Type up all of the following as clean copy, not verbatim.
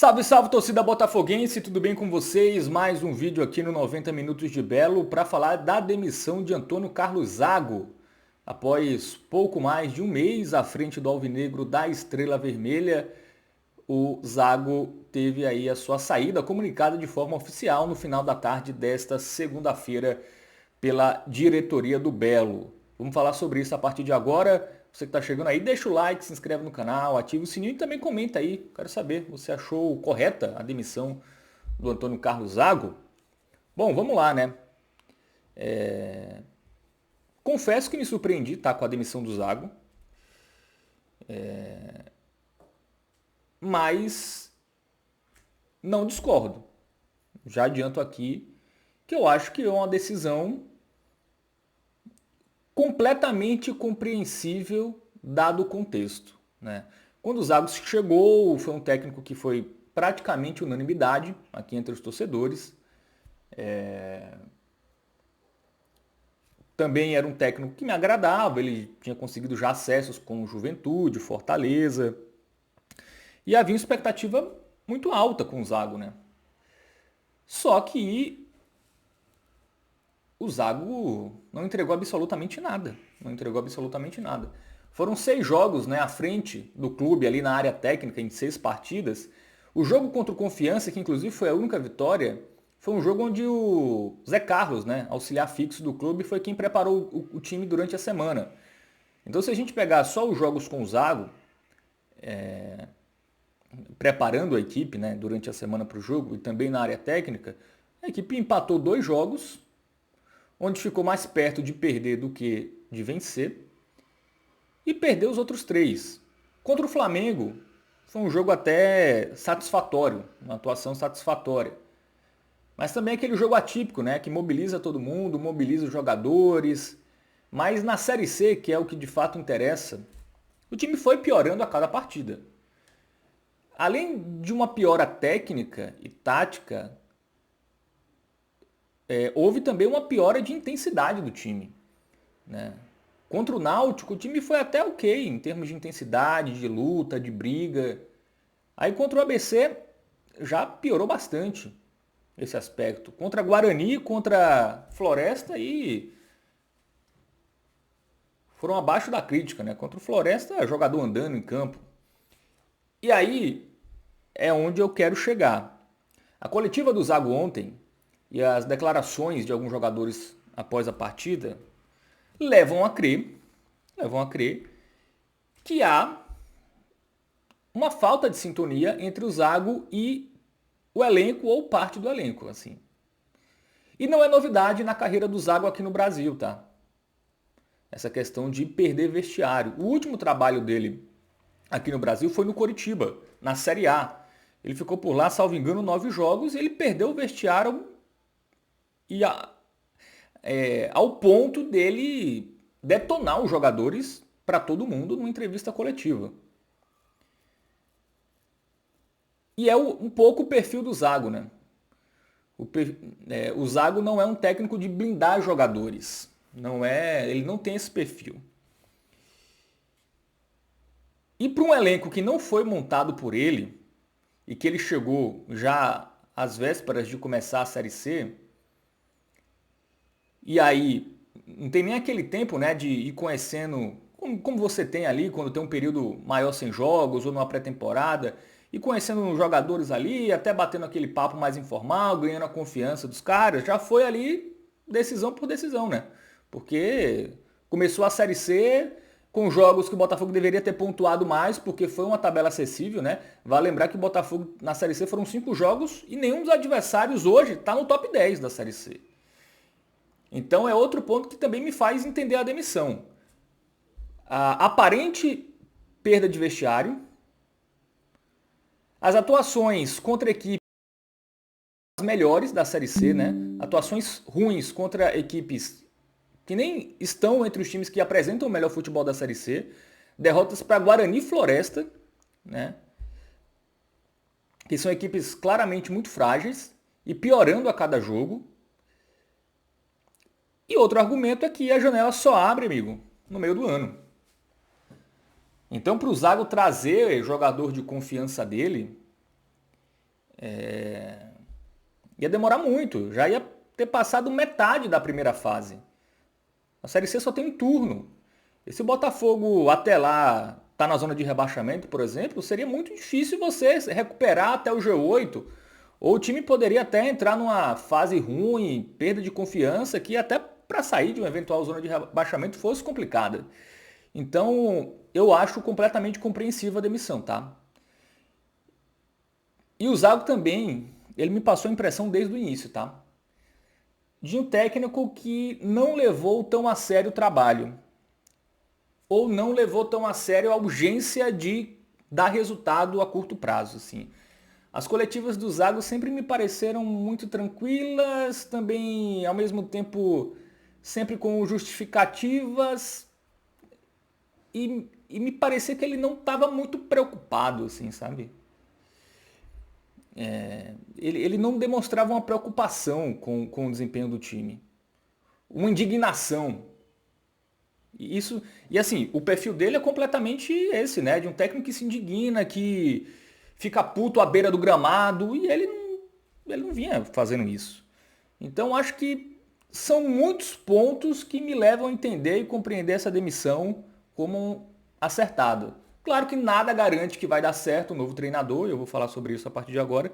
Salve, salve, torcida botafoguense, tudo bem com vocês? Mais um vídeo aqui no 90 Minutos de Belo para falar da demissão de Antônio Carlos Zago. Após pouco mais de um mês à frente do alvinegro da Estrela Vermelha, o Zago teve aí a sua saída comunicada de forma oficial no final da tarde desta segunda-feira pela diretoria do Belo. Vamos falar sobre isso a partir de agora. Você que está chegando aí, deixa o like, se inscreve no canal, ativa o sininho e também comenta aí. Quero saber, você achou correta a demissão do Antônio Carlos Zago? Bom, vamos lá, né? Confesso que me surpreendi, tá, com a demissão do Zago. Mas não discordo. Já adianto aqui que eu acho que é uma decisão completamente compreensível dado o contexto, né? Quando o Zago chegou, foi um técnico que foi praticamente unanimidade aqui entre os torcedores. Também era um técnico que me agradava, ele tinha conseguido já acessos com Juventude, Fortaleza. E havia uma expectativa muito alta com o Zago, né? Só que o Zago não entregou absolutamente nada. Não entregou absolutamente nada. Foram 6 jogos, né, à frente do clube ali na área técnica, em 6 partidas. O jogo contra o Confiança, que inclusive foi a única vitória, foi um jogo onde o Zé Carlos, né, auxiliar fixo do clube, foi quem preparou o time durante a semana. Então, se a gente pegar só os jogos com o Zago, preparando a equipe, né, durante a semana para o jogo e também na área técnica, a equipe empatou 2 jogos, onde ficou mais perto de perder do que de vencer, e perdeu os outros 3. Contra o Flamengo, foi um jogo até satisfatório, uma atuação satisfatória. Mas também aquele jogo atípico, né, que mobiliza todo mundo, mobiliza os jogadores. Mas na Série C, que é o que de fato interessa, o time foi piorando a cada partida. Além de uma piora técnica e tática, houve também uma piora de intensidade do time, né? Contra o Náutico, o time foi até ok em termos de intensidade, de luta, de briga. Aí contra o ABC já piorou bastante esse aspecto. Contra Guarani, contra Floresta, aí foram abaixo da crítica, né? Contra o Floresta, jogador andando em campo. E aí é onde eu quero chegar. A coletiva do Zago ontem e as declarações de alguns jogadores após a partida levam a crer que há uma falta de sintonia entre o Zago e o elenco ou parte do elenco, assim. E não é novidade na carreira do Zago aqui no Brasil, tá? Essa questão de perder vestiário. O último trabalho dele aqui no Brasil foi no Coritiba, na Série A. Ele ficou por lá, salvo engano, 9 jogos e ele perdeu o vestiário ao ponto dele detonar os jogadores para todo mundo numa entrevista coletiva. E é um pouco o perfil do Zago, né? O Zago não é um técnico de blindar jogadores. Ele não tem esse perfil. E para um elenco que não foi montado por ele, e que ele chegou já às vésperas de começar a Série C, e aí não tem nem aquele tempo, né, de ir conhecendo, como você tem ali, quando tem um período maior sem jogos, ou numa pré-temporada, e conhecendo jogadores ali, até batendo aquele papo mais informal, ganhando a confiança dos caras, já foi ali decisão por decisão, né? Porque começou a Série C com jogos que o Botafogo deveria ter pontuado mais, porque foi uma tabela acessível, né? Vale lembrar que o Botafogo na Série C foram 5 jogos e nenhum dos adversários hoje está no top 10 da Série C. Então é outro ponto que também me faz entender a demissão. A aparente perda de vestiário, as atuações contra equipes melhores da Série C, né? Atuações ruins contra equipes que nem estão entre os times que apresentam o melhor futebol da Série C. Derrotas para Guarani e Floresta, né? Que são equipes claramente muito frágeis e piorando a cada jogo. E outro argumento é que a janela só abre, amigo, no meio do ano. Então, para o Zago trazer jogador de confiança dele, Ia demorar muito, já ia ter passado metade da primeira fase. A Série C só tem um turno. E se o Botafogo até lá tá na zona de rebaixamento, por exemplo, seria muito difícil você recuperar até o G8. Ou o time poderia até entrar numa fase ruim, perda de confiança, que até para sair de uma eventual zona de rebaixamento fosse complicada. Então, eu acho completamente compreensiva a demissão, tá? E o Zago também, ele me passou a impressão desde o início, tá? De um técnico que não levou tão a sério o trabalho. Ou não levou tão a sério a urgência de dar resultado a curto prazo, assim. As coletivas do Zago sempre me pareceram muito tranquilas, também ao mesmo tempo sempre com justificativas e me parecia que ele não estava muito preocupado, assim, sabe? Ele não demonstrava uma preocupação com o desempenho do time, uma indignação. E assim, o perfil dele é completamente esse, né? De um técnico que se indigna, que fica puto à beira do gramado, e ele não vinha fazendo isso. Então acho que são muitos pontos que me levam a entender e compreender essa demissão como acertada. Claro que nada garante que vai dar certo o novo treinador, eu vou falar sobre isso a partir de agora,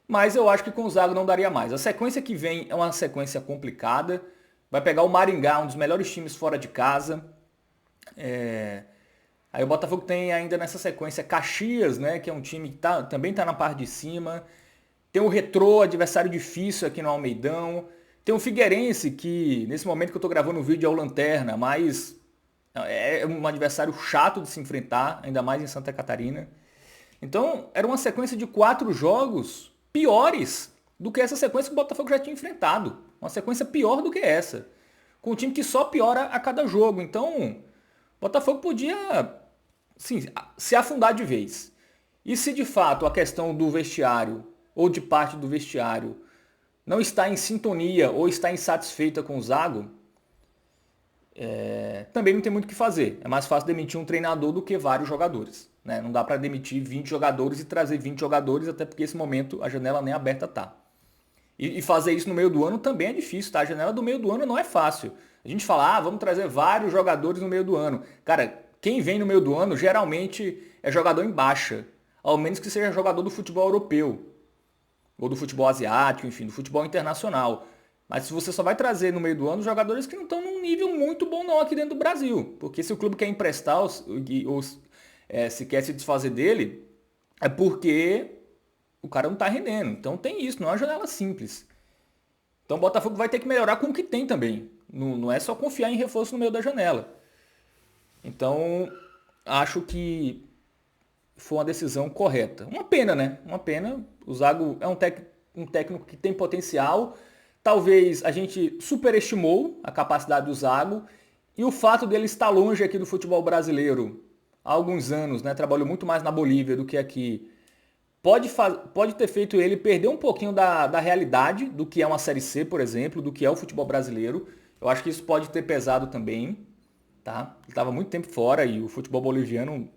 mas eu acho que com o Zago não daria mais. A sequência que vem é uma sequência complicada, vai pegar o Maringá, um dos melhores times fora de casa. Aí o Botafogo tem ainda nessa sequência Caxias, né, que é um time que também está na parte de cima. Tem o Retrô, adversário difícil aqui no Almeidão. Tem o Figueirense, que nesse momento que eu estou gravando o vídeo é o Lanterna, mas é um adversário chato de se enfrentar, ainda mais em Santa Catarina. Então era uma sequência de 4 jogos piores do que essa sequência que o Botafogo já tinha enfrentado. Uma sequência pior do que essa. Com um time que só piora a cada jogo. Então, o Botafogo podia sim, se afundar de vez. E se de fato a questão do vestiário, ou de parte do vestiário, não está em sintonia ou está insatisfeita com o Zago, também não tem muito o que fazer. É mais fácil demitir um treinador do que vários jogadores. Né? Não dá para demitir 20 jogadores e trazer 20 jogadores, até porque nesse momento a janela nem aberta tá. E fazer isso no meio do ano também é difícil, tá? A janela do meio do ano não é fácil. A gente fala, vamos trazer vários jogadores no meio do ano. Cara, quem vem no meio do ano geralmente é jogador em baixa. Ao menos que seja jogador do futebol europeu. Ou do futebol asiático, enfim, do futebol internacional. Mas se você só vai trazer no meio do ano jogadores que não estão num nível muito bom não aqui dentro do Brasil. Porque se o clube quer emprestar ou se quer se desfazer dele, é porque o cara não está rendendo. Então tem isso, não é uma janela simples. Então o Botafogo vai ter que melhorar com o que tem também. Não é só confiar em reforço no meio da janela. Então acho que foi uma decisão correta. Uma pena, né? Uma pena. O Zago é um técnico que tem potencial. Talvez a gente superestimou a capacidade do Zago. E o fato dele estar longe aqui do futebol brasileiro há alguns anos, né? Trabalhou muito mais na Bolívia do que aqui. Pode ter feito ele perder um pouquinho da realidade do que é uma Série C, por exemplo, do que é o futebol brasileiro. Eu acho que isso pode ter pesado também. Tá? Ele estava muito tempo fora e o futebol boliviano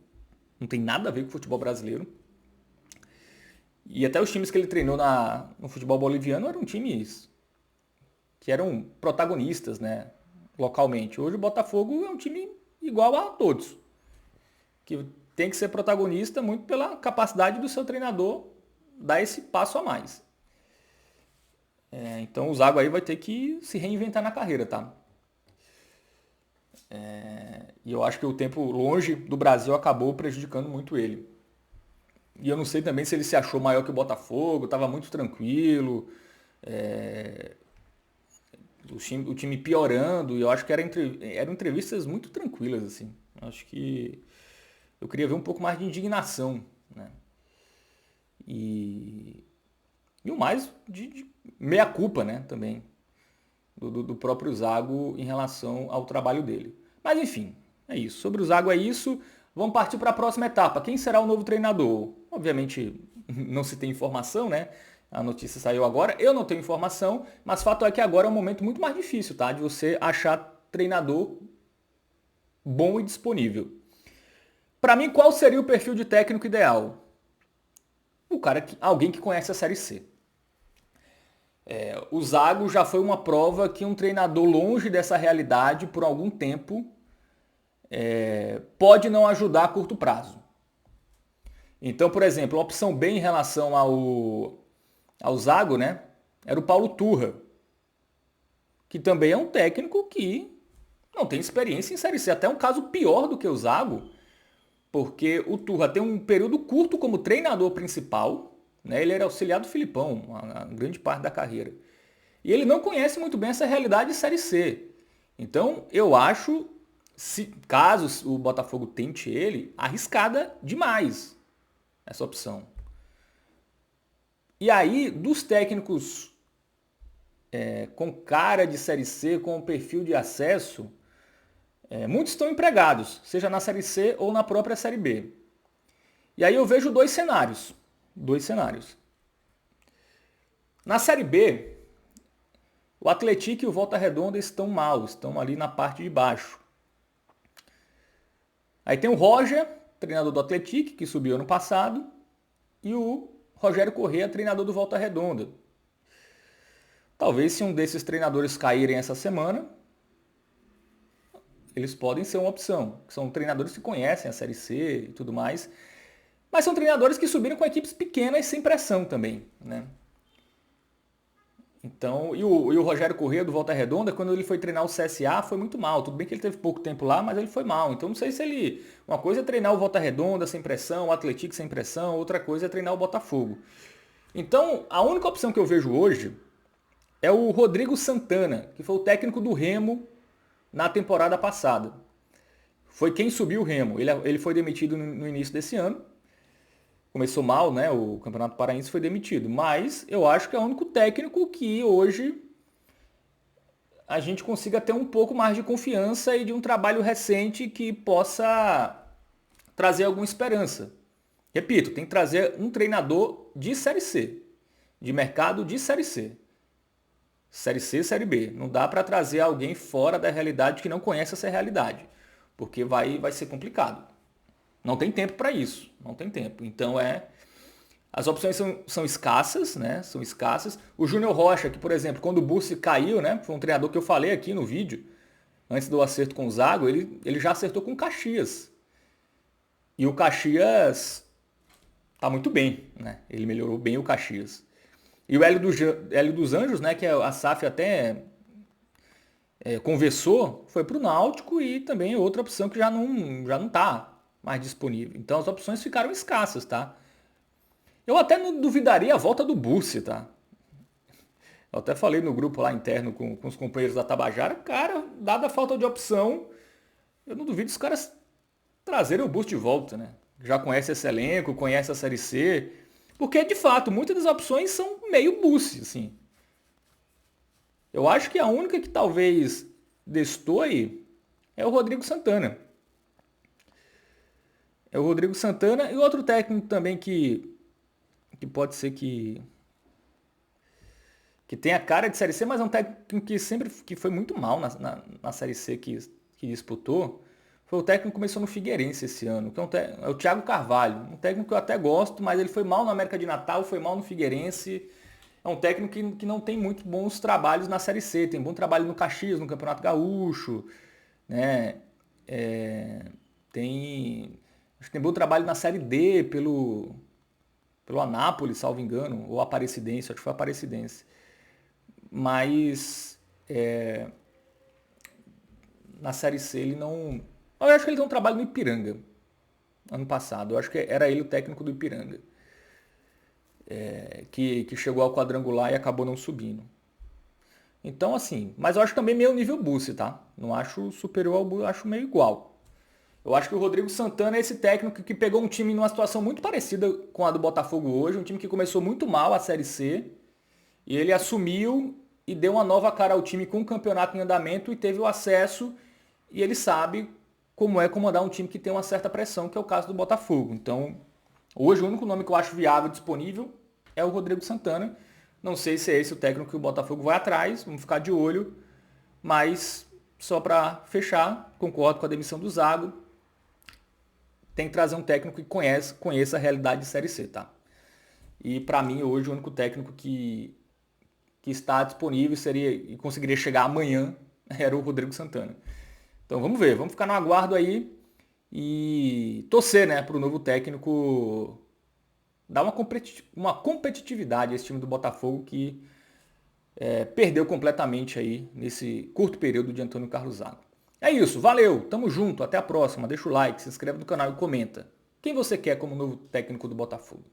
não tem nada a ver com o futebol brasileiro. E até os times que ele treinou no futebol boliviano eram times que eram protagonistas, né, localmente. Hoje o Botafogo é um time igual a todos, que tem que ser protagonista muito pela capacidade do seu treinador dar esse passo a mais. Então o Zago aí vai ter que se reinventar na carreira, tá? E eu acho que o tempo longe do Brasil acabou prejudicando muito ele. E eu não sei também se ele se achou maior que o Botafogo, estava muito tranquilo, o time piorando, e eu acho que eram entrevistas muito tranquilas, assim. Eu acho que eu queria ver um pouco mais de indignação, né? E o mais de meia-culpa, né, também, do próprio Zago em relação ao trabalho dele. Mas enfim, é isso. Sobre o Zago é isso. Vamos partir para a próxima etapa. Quem será o novo treinador? Obviamente não se tem informação, né? A notícia saiu agora. Eu não tenho informação, mas fato é que agora é um momento muito mais difícil, tá? De você achar treinador bom e disponível. Para mim, qual seria o perfil de técnico ideal? alguém que conhece a Série C. O Zago já foi uma prova que um treinador longe dessa realidade por algum tempo pode não ajudar a curto prazo. Então, por exemplo, a opção B em relação ao Zago, né, era o Paulo Turra, que também é um técnico que não tem experiência em Série C. Até um caso pior do que o Zago, porque o Turra tem um período curto como treinador principal, né? Ele era auxiliar do Filipão, a grande parte da carreira. E ele não conhece muito bem essa realidade de Série C. Então, eu acho, caso o Botafogo tente ele, arriscada demais essa opção. E aí, dos técnicos com cara de Série C, com perfil de acesso, muitos estão empregados, seja na Série C ou na própria Série B. E aí eu vejo dois cenários. Na Série B, o Atlético e o Volta Redonda estão mal, estão ali na parte de baixo. Aí tem o Roger, treinador do Atlético, que subiu ano passado, e o Rogério Corrêa, treinador do Volta Redonda. Talvez se um desses treinadores caírem essa semana, eles podem ser uma opção. São treinadores que conhecem a Série C e tudo mais. Mas são treinadores que subiram com equipes pequenas sem pressão também, né? Então, e o Rogério Corrêa do Volta Redonda, quando ele foi treinar o CSA, foi muito mal. Tudo bem que ele teve pouco tempo lá, mas ele foi mal. Então não sei se ele... Uma coisa é treinar o Volta Redonda sem pressão, o Atlético sem pressão, outra coisa é treinar o Botafogo. Então, a única opção que eu vejo hoje é o Rodrigo Santana, que foi o técnico do Remo na temporada passada. Foi quem subiu o Remo. Ele foi demitido no início desse ano. Começou mal, né? O Campeonato Paraense foi demitido. Mas eu acho que é o único técnico que hoje a gente consiga ter um pouco mais de confiança e de um trabalho recente que possa trazer alguma esperança. Repito, tem que trazer um treinador de Série C. De mercado de Série C. Série C, Série B. Não dá para trazer alguém fora da realidade que não conhece essa realidade. Porque vai ser complicado. Não tem tempo para isso. Não tem tempo. Então as opções são escassas, né? São escassas. O Júnior Rocha, que, por exemplo, quando o Bussi caiu, né? Foi um treinador que eu falei aqui no vídeo, antes do acerto com o Zago, ele já acertou com o Caxias. E o Caxias tá muito bem, né? Ele melhorou bem o Caxias. E o Hélio dos Anjos, né? Que a SAF até conversou, foi para o Náutico e também outra opção que já não tá mais disponível. Então as opções ficaram escassas, tá? Eu até não duvidaria a volta do Bussi, tá? Eu até falei no grupo lá interno com os companheiros da Tabajara, cara, dada a falta de opção, eu não duvido os caras trazerem o Bussi de volta, né? Já conhece esse elenco, conhece a Série C, porque de fato muitas das opções são meio Bussi, assim. Eu acho que a única que talvez destoie é o Rodrigo Santana. É o Rodrigo Santana e outro técnico também que pode ser que tem a cara de Série C, mas é um técnico que foi muito mal na Série C que disputou. Foi o técnico que começou no Figueirense esse ano, que é o Thiago Carvalho. Um técnico que eu até gosto, mas ele foi mal na América de Natal, foi mal no Figueirense. É um técnico que não tem muito bons trabalhos na Série C. Tem bom trabalho no Caxias, no Campeonato Gaúcho, né? Acho que tem bom trabalho na Série D pelo Anápolis, salvo engano, ou Aparecidense, acho que foi Aparecidense. Mas na Série C ele não... Eu acho que ele tem um trabalho no Ipiranga, ano passado. Eu acho que era ele o técnico do Ipiranga. Que chegou ao quadrangular e acabou não subindo. Então, assim, mas eu acho também meio nível Bussi, tá? Não acho superior ao Bussi, acho meio igual. Eu acho que o Rodrigo Santana é esse técnico que pegou um time numa situação muito parecida com a do Botafogo hoje, um time que começou muito mal a Série C, e ele assumiu e deu uma nova cara ao time com o campeonato em andamento e teve o acesso, e ele sabe como é comandar um time que tem uma certa pressão, que é o caso do Botafogo. Então, hoje o único nome que eu acho viável e disponível é o Rodrigo Santana. Não sei se é esse o técnico que o Botafogo vai atrás, vamos ficar de olho, mas só para fechar, concordo com a demissão do Zago. Tem que trazer um técnico que conheça a realidade de Série C, tá? E para mim hoje o único técnico que está disponível seria e conseguiria chegar amanhã era o Rodrigo Santana. Então vamos ver, vamos ficar no aguardo aí e torcer, né, para o novo técnico dar uma competitividade a esse time do Botafogo que perdeu completamente aí nesse curto período de Antônio Carlos Zago. É isso, valeu, tamo junto, até a próxima, deixa o like, se inscreve no canal e comenta. Quem você quer como novo técnico do Botafogo?